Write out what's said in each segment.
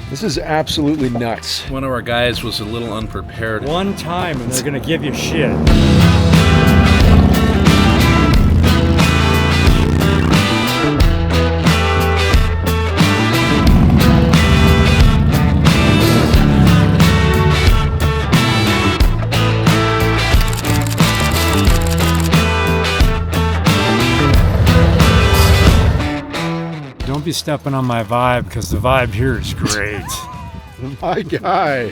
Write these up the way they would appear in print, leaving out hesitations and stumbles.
This is absolutely nuts. One of our guys was a little unprepared. One time and they're gonna give you shit. Don't be stepping on my vibe, because the vibe here is great. My guy.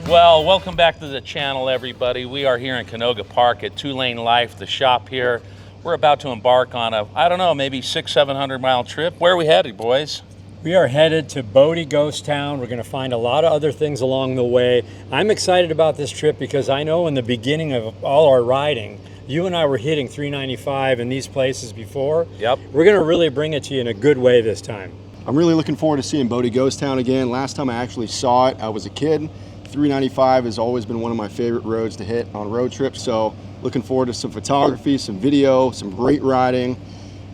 Well, welcome back to the channel, everybody. We are here in Canoga Park at Two Lane Life, the shop here. We're about to embark on a, I don't know, maybe 600-700 mile trip. Where are we headed, boys? We are headed to Bodie Ghost Town. We're going to find a lot of other things along the way. I'm excited about this trip because I know in the beginning of all our riding, you and I were hitting 395 in these places before. Yep. We're going to really bring it to you in a good way this time. I'm really looking forward to seeing Bodie Ghost Town again. Last time I actually saw it, I was a kid. 395 has always been one of my favorite roads to hit on road trips, so looking forward to some photography, some video, some great riding,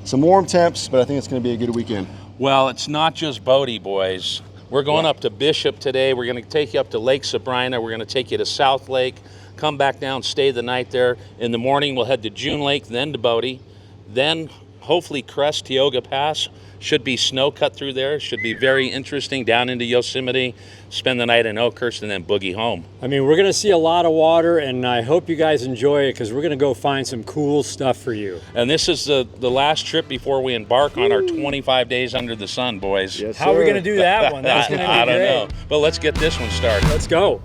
some warm temps, but I think it's going to be a good weekend. Well, it's not just Bodie, boys. We're going up to Bishop today. We're going to take you up to Lake Sabrina. We're going to take you to South Lake, come back down, stay the night there. In the morning, we'll head to June Lake, then to Bodie, then hopefully crest Tioga Pass. Should be snow cut through there. Should be very interesting. Down into Yosemite, spend the night in Oakhurst, and then boogie home. I mean, we're going to see a lot of water, and I hope you guys enjoy it because we're going to go find some cool stuff for you. And this is the last trip before we embark on our 25 days under the sun, boys. Yes, How are we sir. going to do that one? That's going to be I don't great. know. But let's get this one started. Let's go.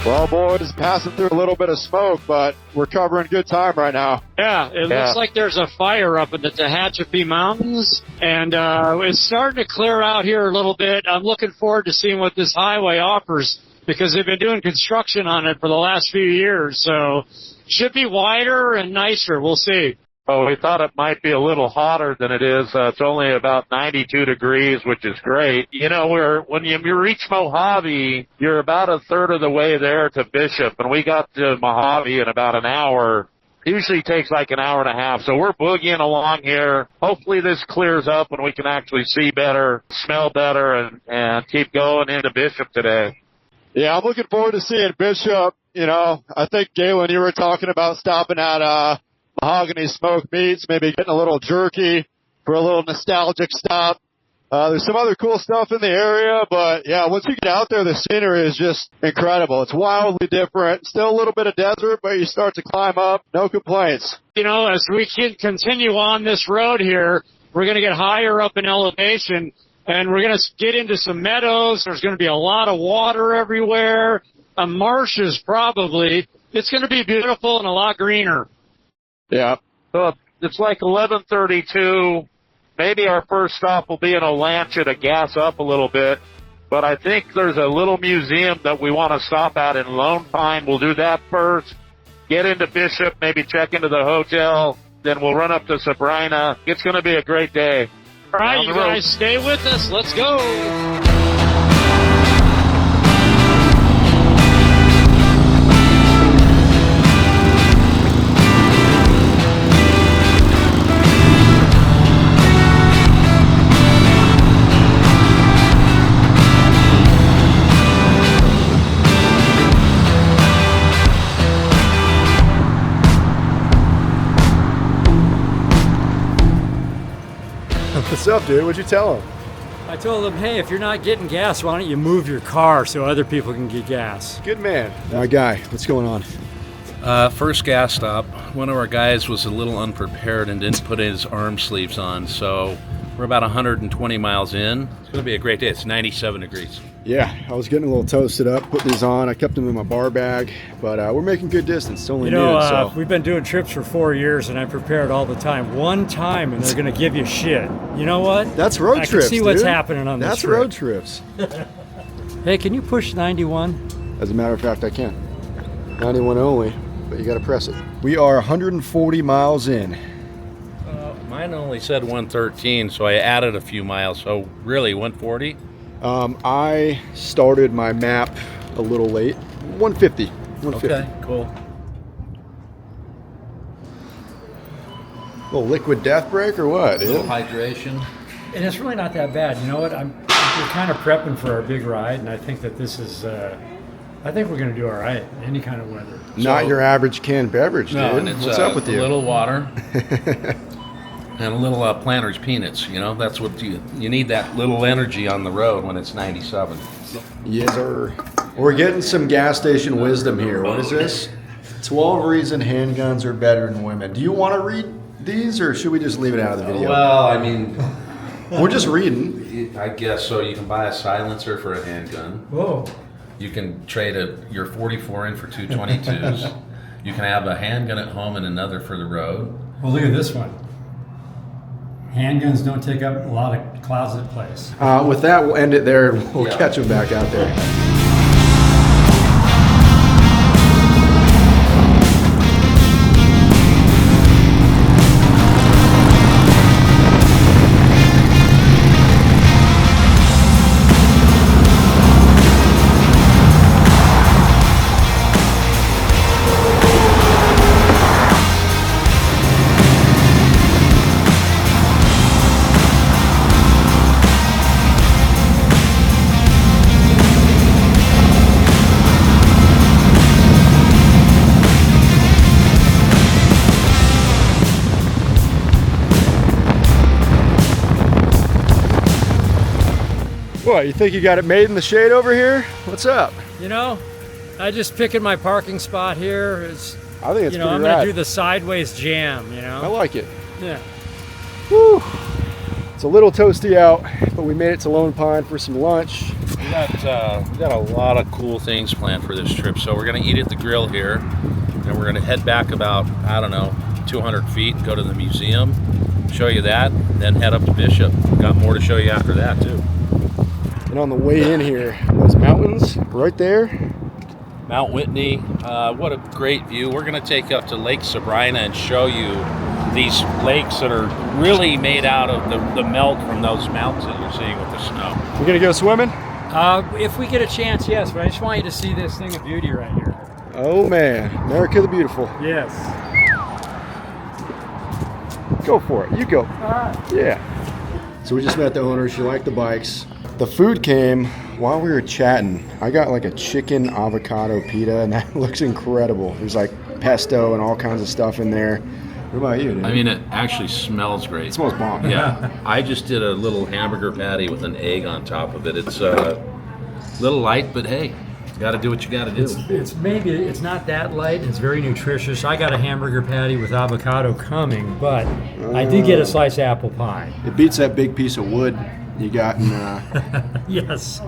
Well, boys, passing through a little bit of smoke, but we're covering good time right now. Yeah, it looks like there's a fire up in the Tehachapi Mountains, and it's starting to clear out here a little bit. I'm looking forward to seeing what this highway offers because they've been doing construction on it for the last few years, so should be wider and nicer. We'll see. Oh, we thought it might be a little hotter than it is. It's only about 92 degrees, which is great. You know, when you reach Mojave, you're about a third of the way there to Bishop, and we got to Mojave in about an hour. Usually takes like an hour and a half, so we're boogieing along here. Hopefully this clears up and we can actually see better, smell better, and keep going into Bishop today. Yeah, I'm looking forward to seeing Bishop. You know, I think, Galen, you were talking about stopping at Mahogany Smoked Meats, maybe getting a little jerky for a little nostalgic stop. There's some other cool stuff in the area, but yeah, once you get out there, the scenery is just incredible. It's wildly different. Still a little bit of desert, but you start to climb up. No complaints. You know, as we can continue on this road here, we're going to get higher up in elevation, and we're going to get into some meadows. There's going to be a lot of water everywhere, marshes probably. It's going to be beautiful and a lot greener. Yeah. So it's like 11:32. Maybe our first stop will be in Olancha to gas up a little bit. But I think there's a little museum that we want to stop at in Lone Pine. We'll do that first. Get into Bishop, maybe check into the hotel. Then we'll run up to Sabrina. It's going to be a great day. All right, Down you the road. guys stay with us. Let's go. What's up, dude? What'd you tell him? I told them, hey, if you're not getting gas, why don't you move your car so other people can get gas? Good man. My guy, what's going on? First gas stop. One of our guys was a little unprepared and didn't put his arm sleeves on, so We're about 120 miles in. It's going to be a great day. It's 97 degrees. Yeah, I was getting a little toasted up, put these on. I kept them in my bar bag, but we're making good distance. It's only noon, so. We've been doing trips for 4 years, and I'm prepared all the time. One time, and they're going to give you shit. You know what? That's road I trips, can see what's dude. happening on this That's trip. road trips. Hey, can you push 91? As a matter of fact, I can. 91 only, but you got to press it. We are 140 miles in. Mine only said 113, so I added a few miles. So really, 140? I started my map a little late. 150. 150. Okay, cool. Little liquid death break or what? A little hydration. And it's really not that bad. You know what? We're kind of prepping for our big ride, and I think that this is. I think we're going to do all right, any kind of weather. Not your average canned beverage, dude. No, and it's What's up with you? A little water and a little Planters peanuts. You know, that's what you need. That little energy on the road when it's 97. Yes, sir. We're getting some gas station wisdom here. What is this? 12 reasons handguns are better than women. Do you want to read these, or should we just leave it out of the video? Well, I mean, we're just reading. I guess so. You can buy a silencer for a handgun. Whoa. You can trade your 44 in for 222s. You can have a handgun at home and another for the road. Well, look at this one. Handguns don't take up a lot of closet place. With that, we'll end it there, and we'll catch them back out there. What, you think you got it made in the shade over here? What's up? You know, I just picking my parking spot here. I think it's I'm pretty going rad. to do the sideways jam, you know? I like it. Yeah. Whew. It's a little toasty out, but we made it to Lone Pine for some lunch. We got a lot of cool things planned for this trip. So we're going to eat at the grill here, and we're going to head back about, 200 feet, go to the museum, show you that, then head up to Bishop. Got more to show you after that, too. And on the way in here, those mountains right there. Mount Whitney, what a great view. We're going to take you up to Lake Sabrina and show you these lakes that are really made out of the melt from those mountains that you're seeing with the snow. We're going to go swimming? If we get a chance, yes, but I just want you to see this thing of beauty right here. Oh man, America the Beautiful. Yes. Go for it, you go. Yeah. So we just met the owner, she liked the bikes. The food came while we were chatting. I got like a chicken avocado pita, and that looks incredible. There's like pesto and all kinds of stuff in there. What about you, dude? I mean, it actually smells great. It smells bomb. Yeah. I just did a little hamburger patty with an egg on top of it. It's a little light, but hey, you got to do what you got to do. It's not that light. It's very nutritious. I got a hamburger patty with avocado coming, but I did get a sliced apple pie. It beats that big piece of wood you got in, Yes.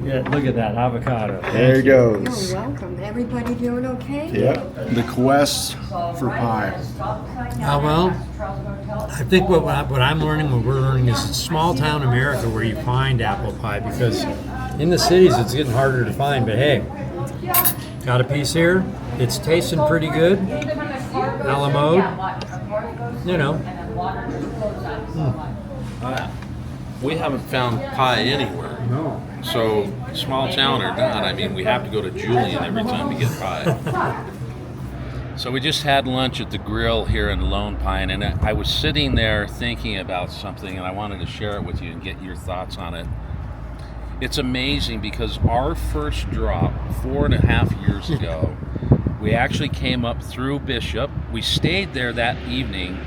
Yeah, look at that avocado. there it goes. Oh, welcome. Everybody doing okay? Yep. The quest for pie. Well, I think what I'm learning, what we're learning is it's small town America where you find apple pie, because in the cities it's getting harder to find. But hey, got a piece here. It's tasting pretty good. A la mode. You know. We haven't found pie anywhere. No. So, small town or not, I mean, we have to go to Julian every time to get pie. So we just had lunch at the grill here in Lone Pine, and I was sitting there thinking about something, and I wanted to share it with you and get your thoughts on it. It's amazing because our first drop 4.5 years ago, we actually came up through Bishop. We stayed there that evening,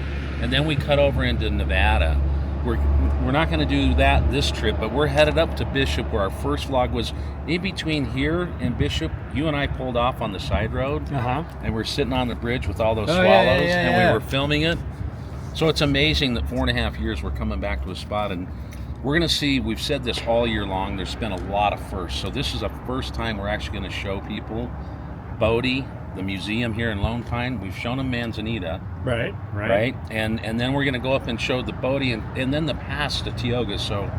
and then we cut over into Nevada. We're not going to do that this trip, but we're headed up to Bishop, where our first vlog was. In between here and Bishop, you and I pulled off on the side road, and we're sitting on the bridge with all those swallows, and we were filming it. So it's amazing that 4.5 years we're coming back to a spot, and we're going to see, we've said this all year long, there's been a lot of firsts. So this is the first time we're actually going to show people Bodie, the museum here in Lone Pine. We've shown them Manzanita. Right. And then we're going to go up and show the Bodie and then the pass to Tioga. So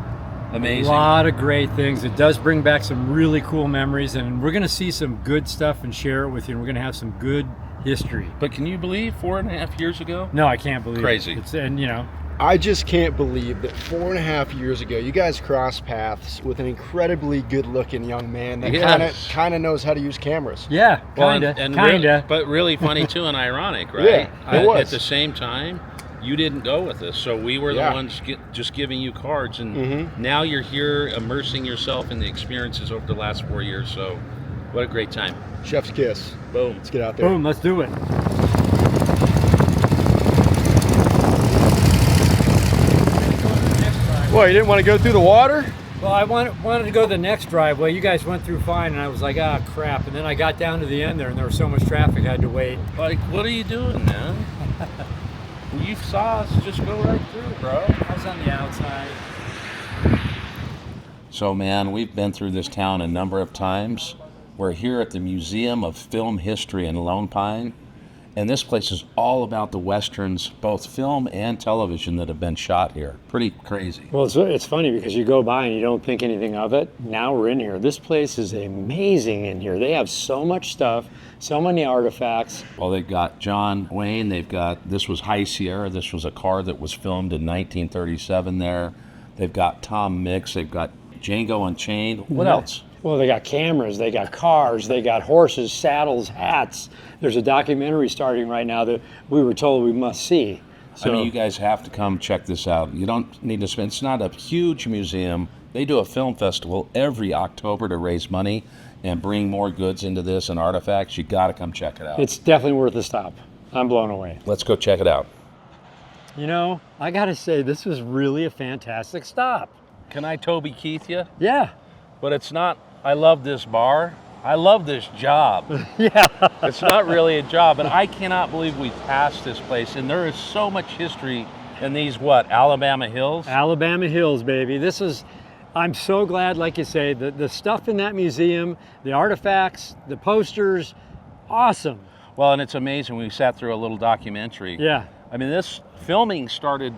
amazing. A lot of great things. It does bring back some really cool memories, and we're going to see some good stuff and share it with you. And we're going to have some good history. But can you believe 4.5 years ago? No, I can't believe Crazy. it. It's, and you know, I just can't believe that 4.5 years ago, you guys crossed paths with an incredibly good-looking young man that Yes. kind of knows how to use cameras. yeah, Well, kinda. but really funny too and ironic, right? Yeah, it was. At the same time, you didn't go with us, so we were the ones just giving you cards, and now you're here immersing yourself in the experiences over the last 4 years. So, what a great time! Chef's kiss. Boom. Let's get out there. Boom, let's do it. Well, you didn't want to go through the water? Well, I wanted to go the next driveway. You guys went through fine, and I was like, ah, crap. And then I got down to the end there, and there was so much traffic, I had to wait. Like, what are you doing, man? You saw us just go right through, bro. I was on the outside. So, man, we've been through this town a number of times. We're here at the Museum of Film History in Lone Pine, and this place is all about the westerns, both film and television, that have been shot here. Pretty crazy. Well, it's funny because you go by and you don't think anything of it. Now we're in here. This place is amazing in here. They have so much stuff, so many artifacts. Well, they've got John Wayne. This was High Sierra. This was a car that was filmed in 1937 there. They've got Tom Mix. They've got Django Unchained. What else? Well, they got cameras, they got cars, they got horses, saddles, hats. There's a documentary starting right now that we were told we must see. So, I mean, you guys have to come check this out. You don't need to spend, it's not a huge museum. They do a film festival every October to raise money and bring more goods into this and artifacts. You got to come check it out. it's definitely worth a stop. I'm blown away. Let's go check it out. You know, I got to say, this was really a fantastic stop. Can I Toby Keith you? Yeah. But it's not, I love this bar. I love this job. Yeah. It's not really a job, but I cannot believe we passed this place. And there is so much history in these, Alabama Hills? Alabama Hills, baby. I'm so glad, like you say, the stuff in that museum, the artifacts, the posters, awesome. Well, and it's amazing. We sat through a little documentary. Yeah. I mean, this filming started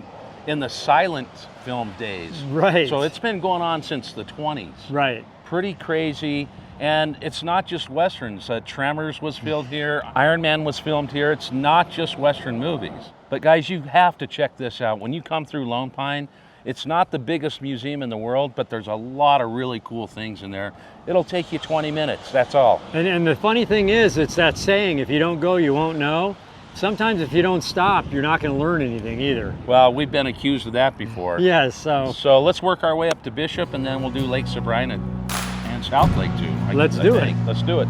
in the silent film days. Right. So it's been going on since the 20s. Right. Pretty crazy. And it's not just Westerns. Tremors was filmed here. Iron Man was filmed here. It's not just Western movies. But guys, you have to check this out. When you come through Lone Pine, it's not the biggest museum in the world, but there's a lot of really cool things in there. It'll take you 20 minutes, that's all. And the funny thing is, it's that saying, if you don't go, you won't know. Sometimes if you don't stop, you're not going to learn anything either. Well, we've been accused of that before. Yes, so let's work our way up to Bishop, and then we'll do Lake Sabrina and South Lake too. Let's do it. Let's do it.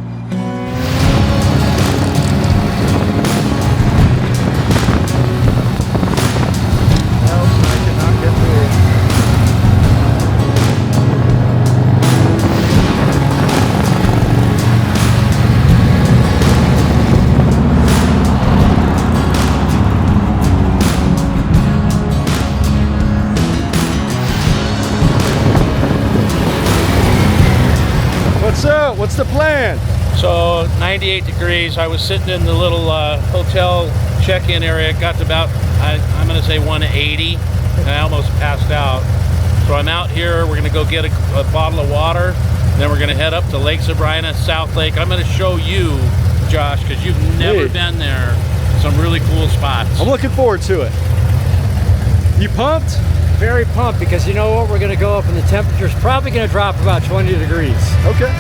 What's the plan? So 98 degrees. I was sitting in the little hotel check-in area. Got to about, I'm going to say 180, and I almost passed out. So I'm out here. We're going to go get a bottle of water. Then we're going to head up to Lake Sabrina, South Lake. I'm going to show you, Josh, because you've never been there, some really cool spots. I'm looking forward to it. You pumped? very pumped because you know what? We're going to go up and the temperature's probably going to drop about 20 degrees. Okay.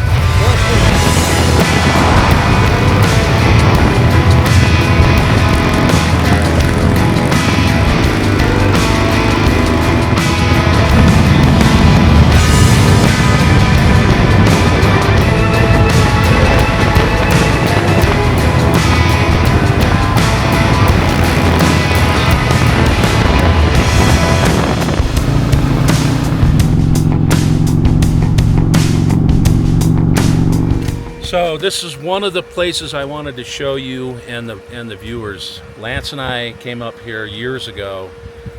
So this is one of the places I wanted to show you and the viewers. Lance and I came up here years ago.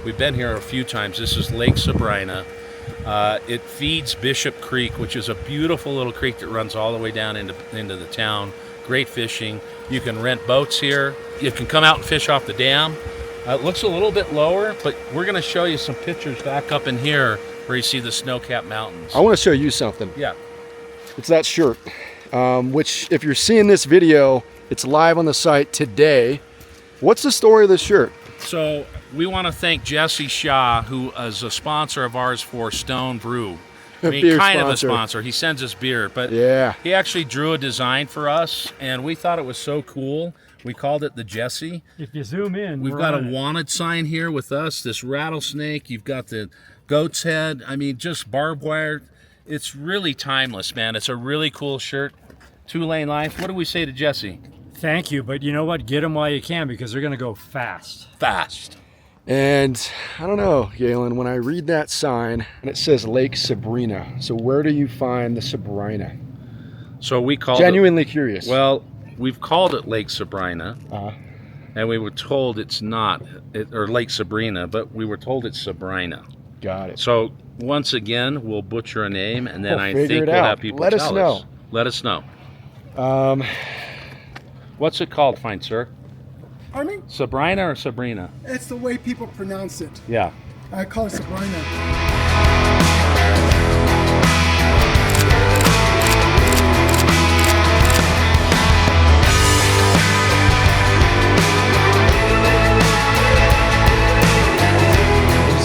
We've been here a few times. This is Lake Sabrina. It feeds Bishop Creek, which is a beautiful little creek that runs all the way down into the town. Great fishing. You can rent boats here. You can come out and fish off the dam. It looks a little bit lower, but we're going to show you some pictures back up in here where you see the snow-capped mountains. I want to show you something. Yeah. It's that shirt, which if you're seeing this video, it's live on the site today. What's the story of this shirt? So we want to thank Jesse Shaw, who is a sponsor of ours for Stone Brew. I mean, Beer kind sponsor. of a sponsor. He sends us beer, but Yeah. he actually drew a design for us, and we thought it was so cool. We called it the Jesse. If you zoom in, We've got a wanted sign here with us, this rattlesnake. You've got the goat's head. I mean, just barbed wire. It's really timeless, man. It's a really cool shirt. 2-lane life. What do we say to Jesse? Thank you, but you know what? Get them while you can because they're going to go fast. Fast. And I don't know, Galen, when I read that sign and it says Lake Sabrina, so where do you find the Sabrina? So we called Genuinely curious. Well, we've called it Lake Sabrina, and we were told it's not, or Lake Sabrina, but we were told it's Sabrina. Got it. So once again, we'll butcher a name, and then We'll I figure think it we'll out. have people Let us tell know. us. Let us know. Um, What's it called, fine sir? Pardon me? Sabrina or Sabrina? It's the way people pronounce it. Yeah. I call it Sabrina.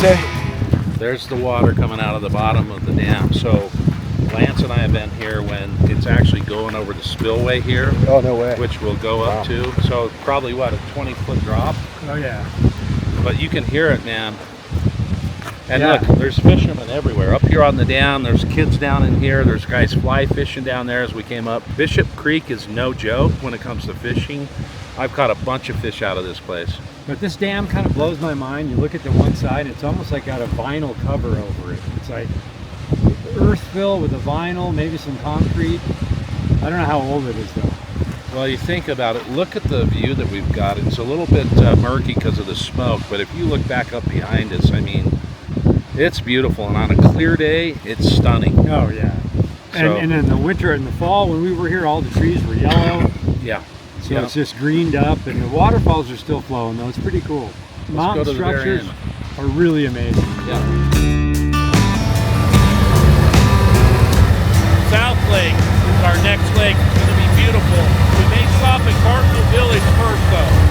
say? There's the water coming out of the bottom of the dam. So Lance and I have been here when it's actually going over the spillway here. Oh, no way. Which we'll go up to. So probably what, a 20-foot drop? Oh yeah. But you can hear it, man. And Yeah. look, there's fishermen everywhere. Up here on the dam, there's kids down in here. There's guys fly fishing down there as we came up. Bishop Creek is no joke when it comes to fishing. I've caught a bunch of fish out of this place. But this dam kind of blows my mind. You look at the one side, it's almost like got a vinyl cover over it. It's like earth fill with a vinyl, maybe some concrete. I don't know how old it is though. Well, you think about it, look at the view that we've got. It's a little bit murky because of the smoke, but if you look back up behind us, I mean, it's beautiful. And on a clear day, it's stunning. Oh yeah. So- And in the winter and the fall, when we were here, all the trees were yellow. Yeah. So Yeah. it's just greened up, and the waterfalls are still flowing though. It's pretty cool. Mountain go to the very structures are really amazing. Yeah. South Lake is our next lake. It's going to be beautiful. We may stop at Cardinal Village first, though.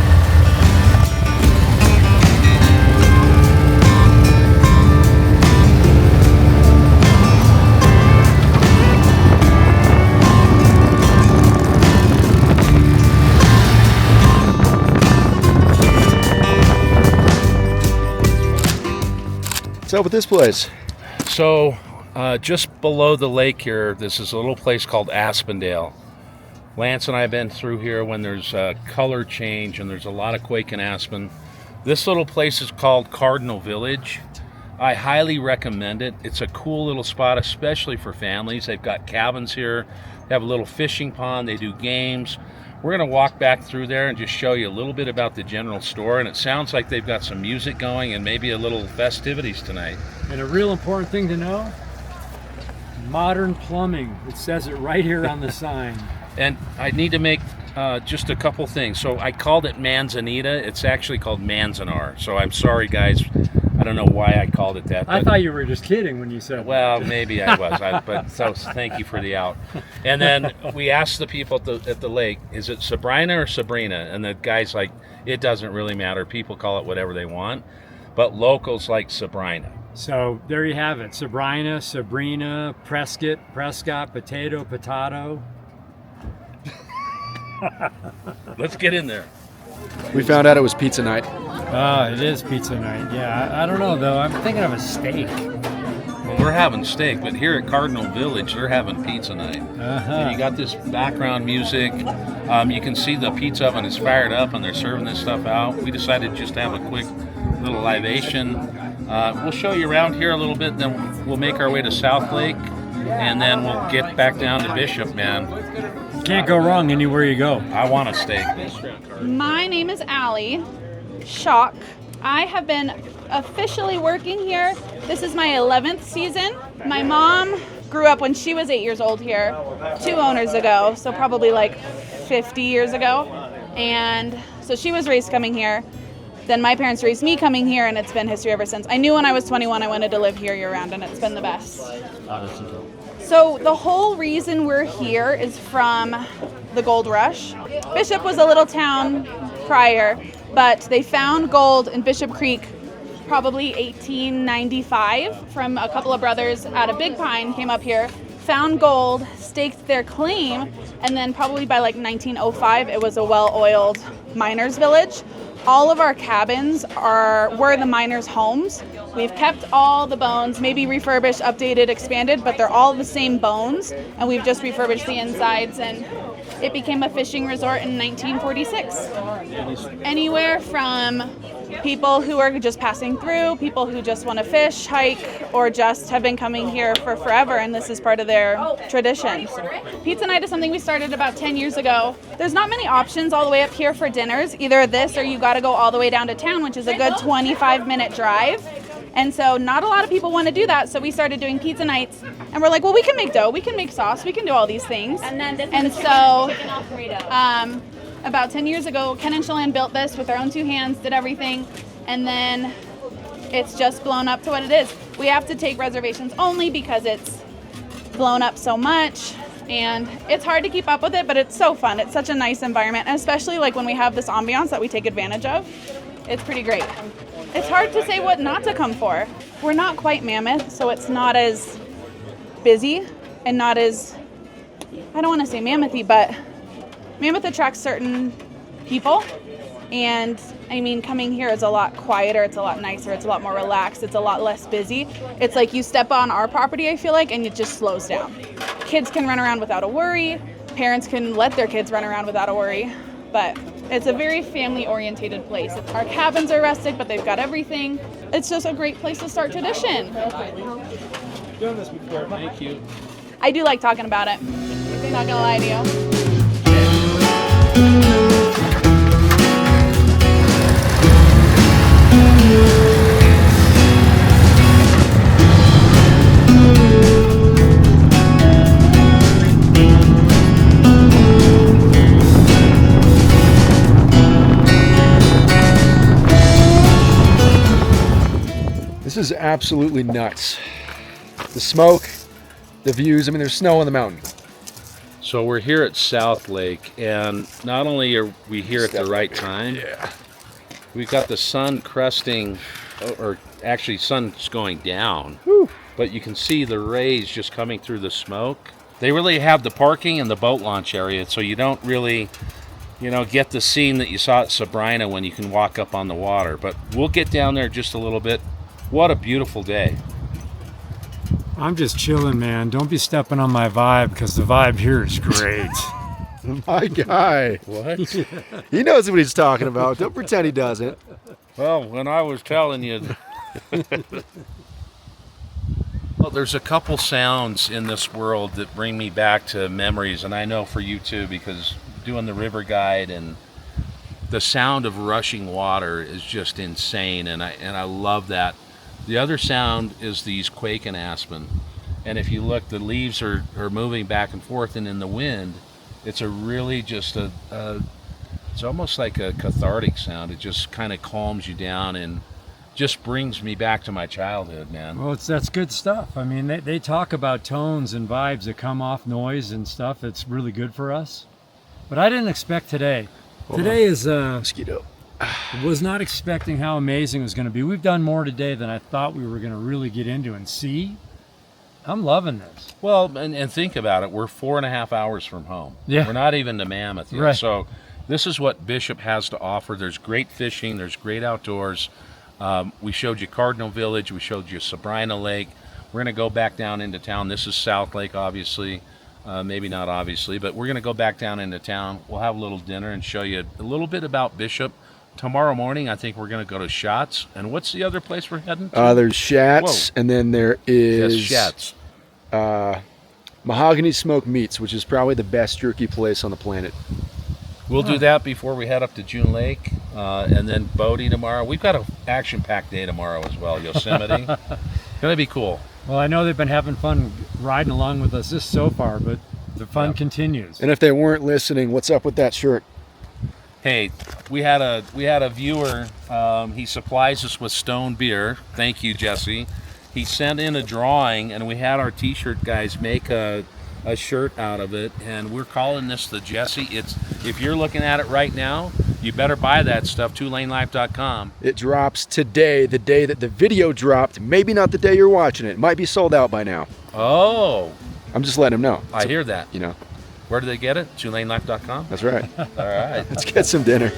What's up with this place? So, just below the lake here, this is a little place called Aspendale. Lance and I have been through here when there's a color change and there's a lot of quake and aspen. This little place is called Cardinal Village. I highly recommend it. It's a cool little spot, especially for families. They've got cabins here. They have a little fishing pond. They do games. We're going to walk back through there and just show you a little bit about the general store. And it sounds like they've got some music going and maybe a little festivities tonight. And a real important thing to know, modern plumbing. It says it right here on the sign. And I need to make just a couple things. So I called it Manzanita. It's actually called Manzanar. So I'm sorry, guys. I don't know why I called it that. I but- thought you were just kidding when you said Well, maybe I was, but so thank you for the out. And then we asked the people at the lake, is it Sabrina or Sabrina? And the guy's like, it doesn't really matter. People call it whatever they want. But locals like Sabrina. So there you have it. Sabrina, Sabrina, Prescott, potato. Let's get in there. We found out it was pizza night. It is pizza night. Yeah, I don't know though. I'm thinking of a steak. Well, we're having steak, but here at Cardinal Village, they're having pizza night. And you got this background music. You can see the pizza oven is fired up and they're serving this stuff out. We decided just to have a quick little libation. We'll show you around here a little bit, then we'll make our way to South Lake, and then we'll get back down to Bishop, man. Can't go wrong anywhere you go. I want a steak. My name is Allie Shock. I have been officially working here. This is my 11th season. My mom grew up when she was 8 years old here, 2 owners ago, so probably like 50 years ago. And so she was raised coming here. Then my parents raised me coming here, and it's been history ever since. I knew when I was 21 I wanted to live here year-round, and it's been the best. So the whole reason we're here is from the gold rush. Bishop was a little town prior, but they found gold in Bishop Creek probably 1895 from a couple of brothers out of Big Pine, came up here, found gold, staked their claim, and then probably by like 1905 it was a well-oiled miners' village. All of our cabins were the miners' homes. We've kept all the bones, maybe refurbished, updated, expanded, but they're all the same bones, and we've just refurbished the insides, and it became a fishing resort in 1946. Anywhere from people who are just passing through, people who just want to fish, hike, or just have been coming here for forever, and this is part of their tradition. Pizza night is something we started about 10 years ago. There's not many options all the way up here for dinners, either this or you got to go all the way down to town, which is a good 25-minute drive. And so not a lot of people want to do that, so we started doing pizza nights, and we're like, well, we can make dough, we can make sauce, we can do all these things. And so about 10 years ago, Ken and Shalane built this with their own 2 hands, did everything, and then it's just blown up to what it is. We have to take reservations only because it's blown up so much, and it's hard to keep up with it, but it's so fun. It's such a nice environment, and especially like when we have this ambiance that we take advantage of. It's pretty great. It's hard to say what not to come for. We're not quite Mammoth, so it's not as busy and not as, I don't want to say Mammothy, but Mammoth attracts certain people, and I mean, coming here is a lot quieter, it's a lot nicer, it's a lot more relaxed, it's a lot less busy. It's like you step on our property, I feel like, and it just slows down. Kids can run around without a worry, parents can let their kids run around without a worry, but it's a very family-orientated place. Our cabins are rustic, but they've got everything. It's just a great place to start tradition. Thank you. I do like talking about it, not gonna lie to you. This is absolutely nuts. The smoke, the views, I mean, there's snow on the mountain. So we're here at South Lake, and not only are we here at the right time, we've got the sun cresting, or actually sun's going down, but you can see the rays just coming through the smoke. They really have the parking and the boat launch area, so you don't really, get the scene that you saw at Sabrina when you can walk up on the water. But we'll get down there just a little bit. What a beautiful day. I'm just chilling, man. Don't be stepping on my vibe, because the vibe here is great. My guy. What? He knows what he's talking about. Don't pretend he doesn't. Well, when I was telling you. Well, there's a couple sounds in this world that bring me back to memories, and I know for you too, because doing the river guide, and the sound of rushing water is just insane, and I love that. The other sound is these quake and aspen, and if you look, the leaves are moving back and forth, and in the wind, it's a really just it's almost like a cathartic sound. It just kind of calms you down and just brings me back to my childhood, man. Well, that's good stuff. I mean, they talk about tones and vibes that come off noise and stuff. It's really good for us. But I didn't expect today. Today is Mosquito. was not expecting how amazing it was going to be. We've done more today than I thought we were going to really get into and see. I'm loving this. Well, and think about it. We're 4.5 hours from home. Yeah. We're not even to Mammoth yet. Right. So this is what Bishop has to offer. There's great fishing. There's great outdoors. We showed you Cardinal Village. We showed you Sabrina Lake. We're going to go back down into town. This is South Lake, obviously. Maybe not obviously, but we're going to go back down into town. We'll have a little dinner and show you a little bit about Bishop. Tomorrow morning, I think we're going to go to Schatz. And what's the other place we're heading to? There's Schatz, and then there is... Yes, Schatz. Mahogany Smoked Meats, which is probably the best jerky place on the planet. We'll do that before we head up to June Lake, and then Bodie tomorrow. We've got an action-packed day tomorrow as well. Yosemite, gonna be cool. Well, I know they've been having fun riding along with us just so far, but the fun continues. And if they weren't listening, what's up with that shirt? Hey, we had a viewer. He supplies us with Stone beer. Thank you, Jesse. He sent in a drawing, and we had our T-shirt guys make a shirt out of it, and we're calling this the Jesse. If you're looking at it right now, you better buy that stuff. twolanelife.com. It drops today, the day that the video dropped. Maybe not the day you're watching it. It might be sold out by now. Oh, I'm just letting them know. I hear that. You know. Where do they get it? twolanelife.com. That's right. All right. Let's get some dinner.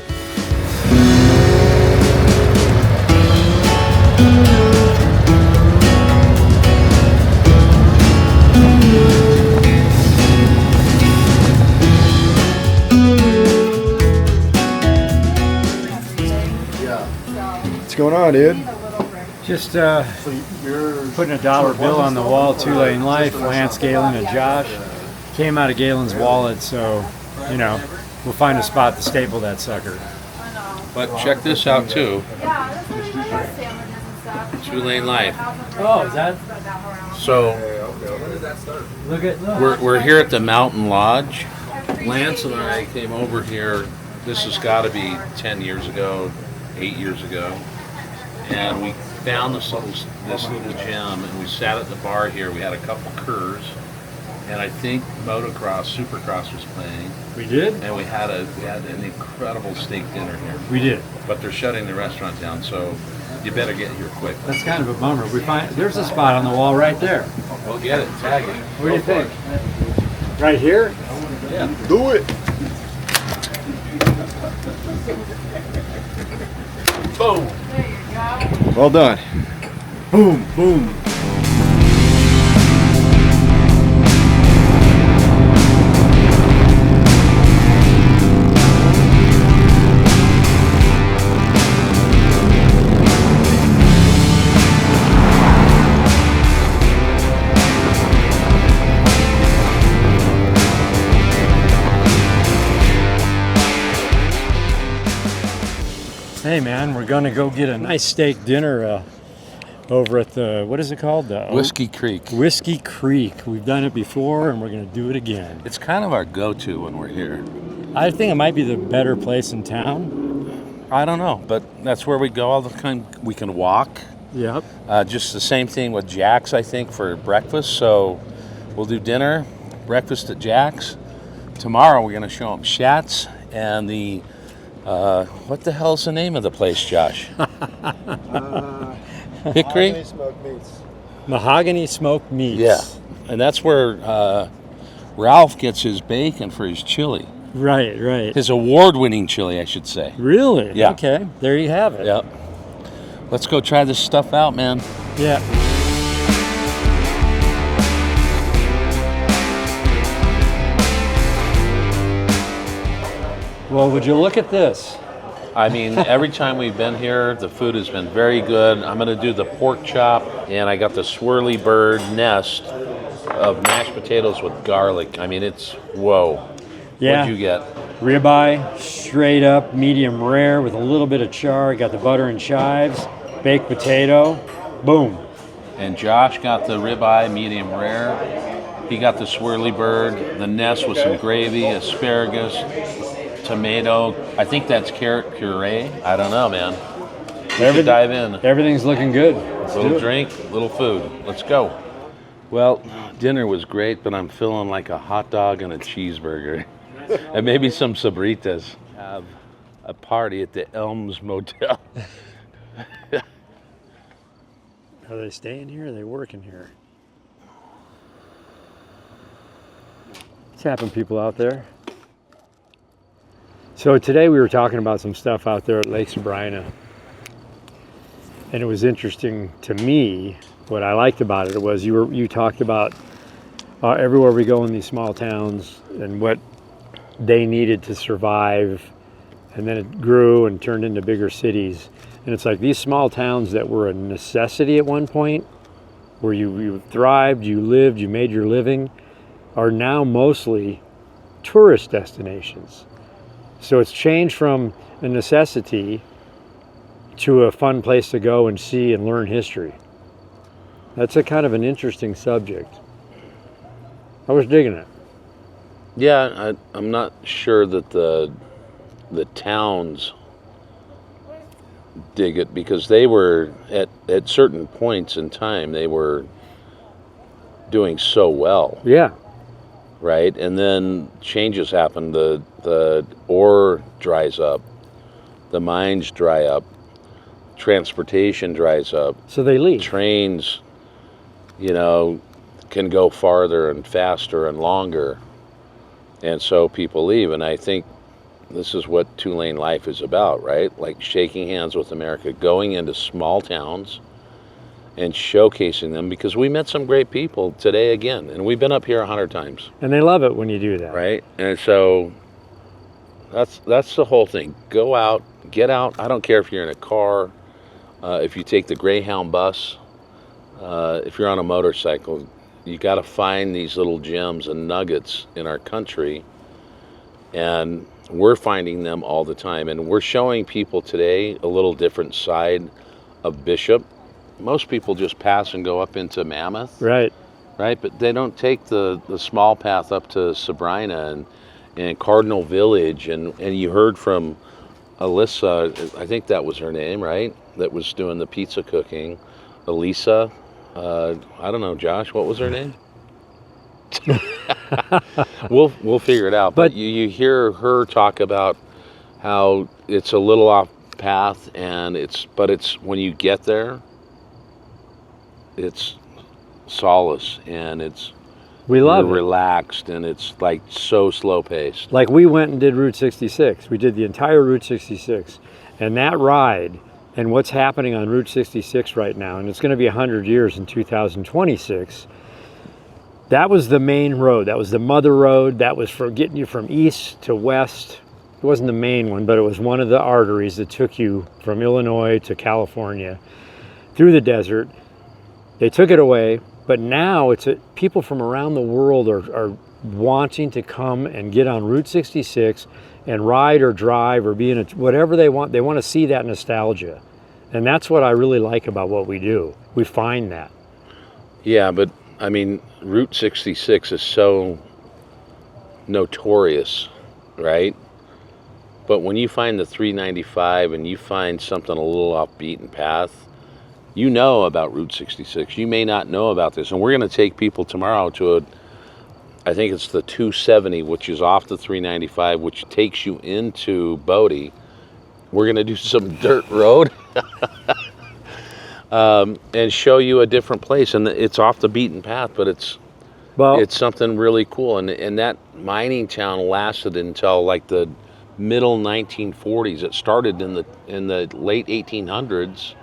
What's going on, dude? Just putting a dollar bill on the wall, 2 Lane Life, Lance, Galen, and Josh. Came out of Galen's wallet, so, you know, we'll find a spot to staple that sucker. But check this out, too. 2 Lane Life. Oh, is that? So, Look. we're here at the Mountain Lodge. Lance and I came over here, this has got to be 10 years ago, 8 years ago. And we found this little gym, and we sat at the bar here. We had a couple Kurs, and I think motocross, supercross was playing. We did? And we had an incredible steak dinner here. We did. But they're shutting the restaurant down, so you better get here quick. That's kind of a bummer. There's a spot on the wall right there. We'll get it. Tag it. What do you think? Right here? Yeah. Do it. Boom. Well done. Boom, boom. Hey man, we're gonna go get a nice steak dinner over at the, what is it called? The Whiskey Creek. Whiskey Creek. We've done it before and we're gonna do it again. It's kind of our go-to when we're here. I think it might be the better place in town. I don't know, but that's where we go all the time. We can walk. Yep. Just the same thing with Jack's, I think, for breakfast. So we'll do dinner, breakfast at Jack's. Tomorrow we're gonna show them Schatz and the what the hell's the name of the place, Josh? Hickory? Mahogany Smoked Meats. Mahogany Smoked Meats. Yeah. And that's where Ralph gets his bacon for his chili. Right, right. His award-winning chili, I should say. Really? Yeah. Okay, there you have it. Yep. Let's go try this stuff out, man. Yeah. Well, would you look at this? I mean, every time we've been here, the food has been very good. I'm going to do the pork chop, and I got the swirly bird nest of mashed potatoes with garlic. I mean, it's, whoa. Yeah. What'd you get? Ribeye, straight up, medium rare with a little bit of char. Got the butter and chives, baked potato, boom. And Josh got the ribeye, medium rare. He got the swirly bird, the nest with some gravy, asparagus, tomato. I think that's carrot puree. I don't know, man. We should dive in. Everything's looking good. Little drink, little food. Let's go. Well, dinner was great, but I'm feeling like a hot dog and a cheeseburger. And maybe some Sabritas. Have a party at the Elms Motel. Are they staying here or are they working here? What's happening, people out there? So today we were talking about some stuff out there at Lake Sabrina. And it was interesting to me. What I liked about it was you talked about everywhere we go in these small towns and what they needed to survive, and then it grew and turned into bigger cities. And it's like these small towns that were a necessity at one point, where you thrived, you lived, you made your living, are now mostly tourist destinations. So it's changed from a necessity to a fun place to go and see and learn history. That's a kind of an interesting subject. I was digging it. Yeah, I'm not sure that the towns dig it, because they were at certain points in time, they were doing so well. Yeah. Right? And then changes happen. The ore dries up, the mines dry up, transportation dries up. So they leave. Trains, can go farther and faster and longer. And so people leave. And I think this is what two-lane life is about, right? Like shaking hands with America, going into small towns and showcasing them, because we met some great people today again, and we've been up here 100 times. And they love it when you do that. Right? And so that's the whole thing. Go out, get out. I don't care if you're in a car, if you take the Greyhound bus, if you're on a motorcycle. You got to find these little gems and nuggets in our country, and we're finding them all the time. And we're showing people today a little different side of Bishop. Most people just pass and go up into Mammoth. Right. Right, but they don't take the small path up to Sabrina and Cardinal Village. And you heard from Alyssa, I think that was her name, right? That was doing the pizza cooking. Elisa. I don't know, Josh, what was her name? We'll figure it out. But you hear her talk about how it's a little off path, and it's when you get there, it's solace, and we love it. Relaxed, and it's like so slow paced. Like we went and did Route 66. We did the entire Route 66, and that ride. And what's happening on Route 66 right now, and it's going to be 100 years in 2026, that was the main road. That was the mother road. That was for getting you from east to west. It wasn't the main one, but it was one of the arteries that took you from Illinois to California through the desert. They took it away, but now people from around the world are wanting to come and get on Route 66 and ride or drive or be in whatever they want. They want to see that nostalgia. And that's what I really like about what we do. We find that. Yeah, but I mean, Route 66 is so notorious, right? But when you find the 395 and you find something a little off beaten path, you know about Route 66. You may not know about this. And we're going to take people tomorrow to I think it's the 270, which is off the 395, which takes you into Bodie. We're going to do some dirt road and show you a different place. And it's off the beaten path, but it's something really cool. And that mining town lasted until like the middle 1940s. It started in the late 1800s.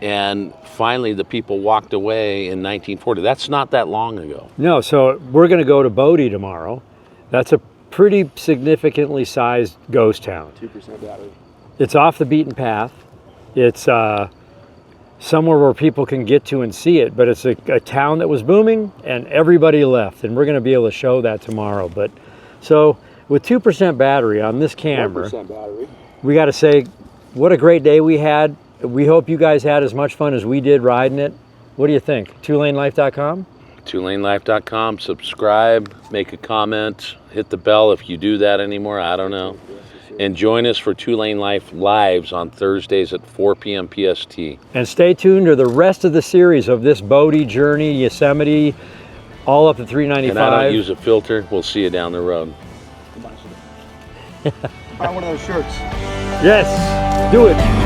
And finally, the people walked away in 1940. That's not that long ago. No, so we're going to go to Bodie tomorrow. That's a pretty significantly sized ghost town. 2% battery. It's off the beaten path. It's somewhere where people can get to and see it, but it's a town that was booming, and everybody left. And we're going to be able to show that tomorrow. But so with 2% battery on this camera, 1% battery. We got to say, what a great day we had. We hope you guys had as much fun as we did riding it. What do you think? twolanelife.com? twolanelife.com. Subscribe, make a comment, hit the bell if you do that anymore. I don't know. And join us for Two Lane Life Lives on Thursdays at 4 p.m. PST. And stay tuned to the rest of the series of this Bodie journey, Yosemite, all up to 395. And I don't use a filter. We'll see you down the road. Buy one of those shirts. Yes, do it.